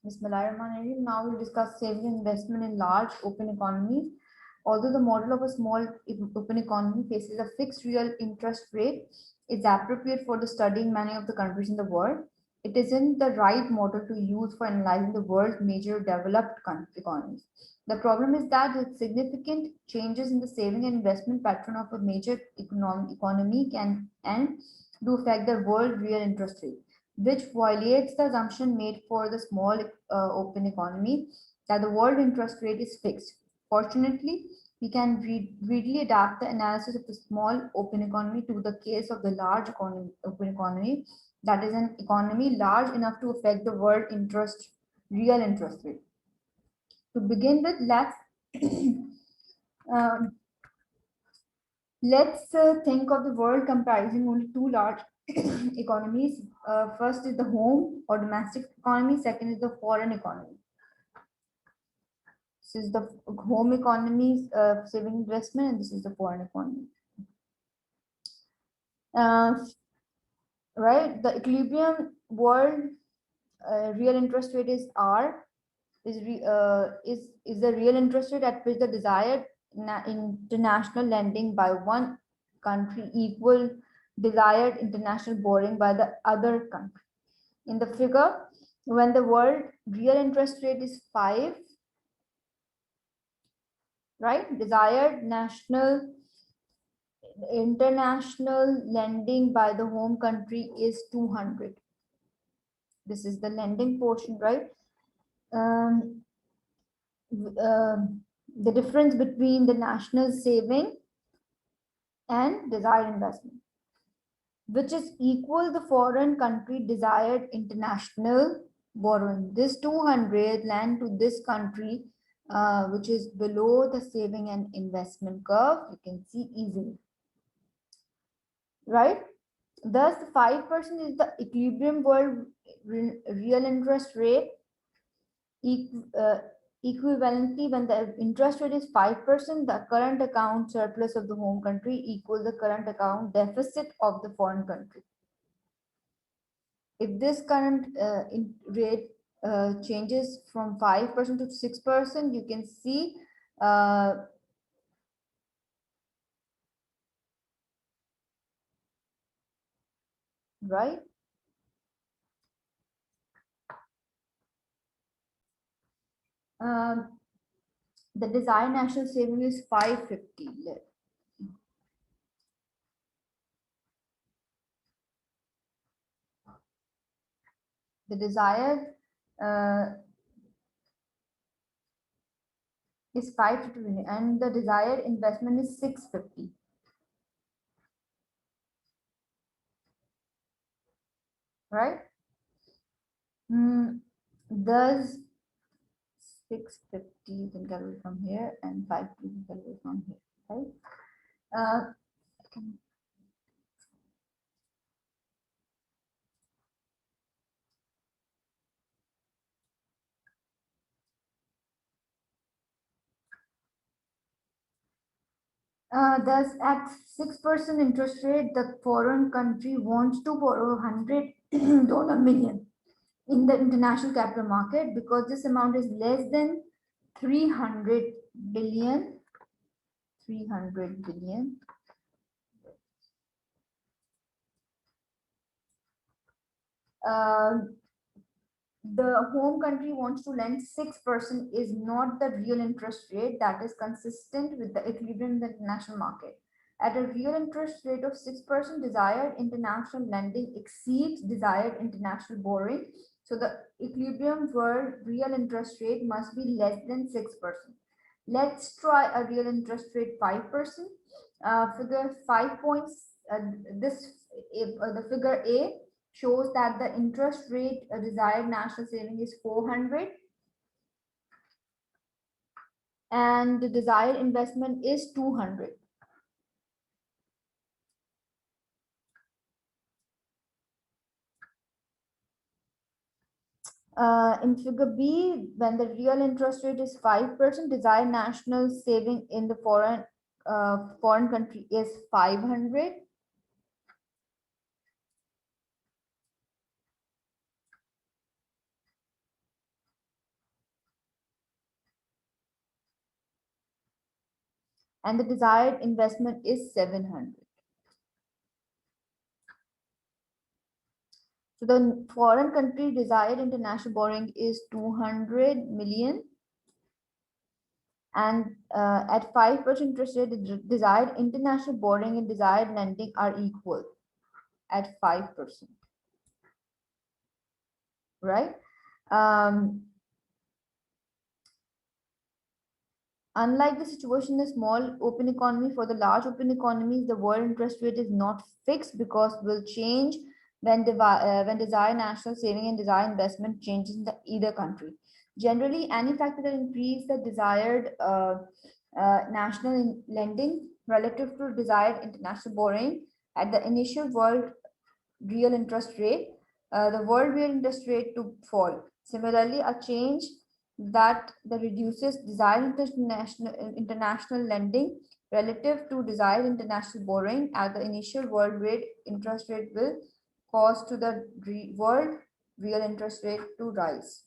Bismillahirrahmanirrahim. Now we'll discuss saving and investment in large open economies. Although the model of a small open economy faces a fixed real interest rate, is appropriate for the studying many of the countries in the world. It isn't the right model to use for analyzing the world's major developed economies. The problem is that the significant changes in the saving and investment pattern of a major economy can and do affect the world real interest rate, which violates the assumption made for the small open economy that the world interest rate is fixed. Fortunately, we can readily adapt the analysis of the small open economy to the case of the large open economy, that is an economy large enough to affect the world real interest rate. To begin with, um, let's think of the world comprising only two large economies. First is the home or domestic economy. Second is the foreign economy. This is the home economy, saving investment, and this is the foreign economy. Uh, right, the equilibrium world real interest rate is R. Is the real interest rate at which the desired international lending by one country equal desired international borrowing by the other country. In the figure, when the world real interest rate is 5, right, desired international lending by the home country is 200. This is the lending portion, right? Um, uh, the difference between the national saving and desired investment, which is equal the foreign country desired international borrowing. This 200 lend to this country, which is below the saving and investment curve. You can see easily, right? Thus, 5% is the equilibrium world real interest rate. Equivalently, when the interest rate is 5%, the current account surplus of the home country equals the current account deficit of the foreign country. If this current rate changes from 5% to 6%, you can see right? Um, the desired national saving is 550. The desired is 550 and the desired investment is 650. Right? Thus 650 you can calculate from here and 550 you can calculate from here, right? Thus, at 6% interest rate, the foreign country wants to borrow $100 million in the international capital market because this amount is less than 300 billion. 300 billion. The home country wants to lend 6% is not the real interest rate that is consistent with the equilibrium in the international market. At a real interest rate of 6%, desired international lending exceeds desired international borrowing. So the equilibrium world real interest rate must be less than 6%. Let's try a real interest rate 5%. Figure 5 points. The figure A shows that the interest rate desired national saving is 400 and the desired investment is 200. In figure B, when the real interest rate is 5%, desired national saving in the foreign country is 500. and the desired investment is 700. So the foreign country desired international borrowing is 200 million, and at 5% interest rate, the desired international borrowing and desired lending are equal at 5%, right? Unlike the situation in a small open economy, for the large open economies, the world interest rate is not fixed because will change when desired national saving and desired investment changes in either country. Generally, any factor that increase the desired national lending relative to desired international borrowing at the initial world real interest rate, the world real interest rate to fall. Similarly, a change that reduces desired international lending relative to desired international borrowing at the initial world rate interest rate will cause to the world real interest rate to rise.